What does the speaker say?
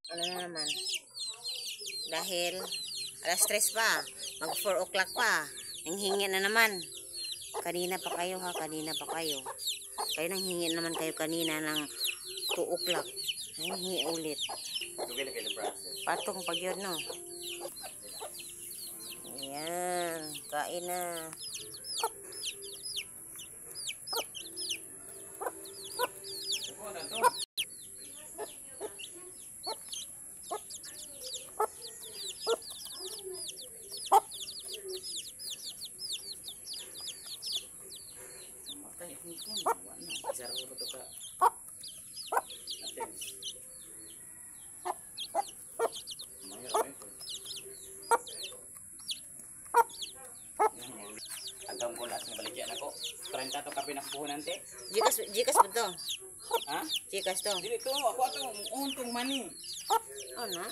Ano na naman? Dahil alas 3 pa, mag 4 o'clock pa, nanghingi na naman. Kanina pa kayo ha, kanina pa kayo. Kayo nanghingi naman kayo kanina ng 2 o'clock. Nanghingi ulit. Patong pag yun, no? Ayan, kain na. Hanggang bulas na baligyan ako. 30 to kape na kupunan te. Jikas ba to? Ha? Jikas to? Dili to, ako ato untong money. Oh na?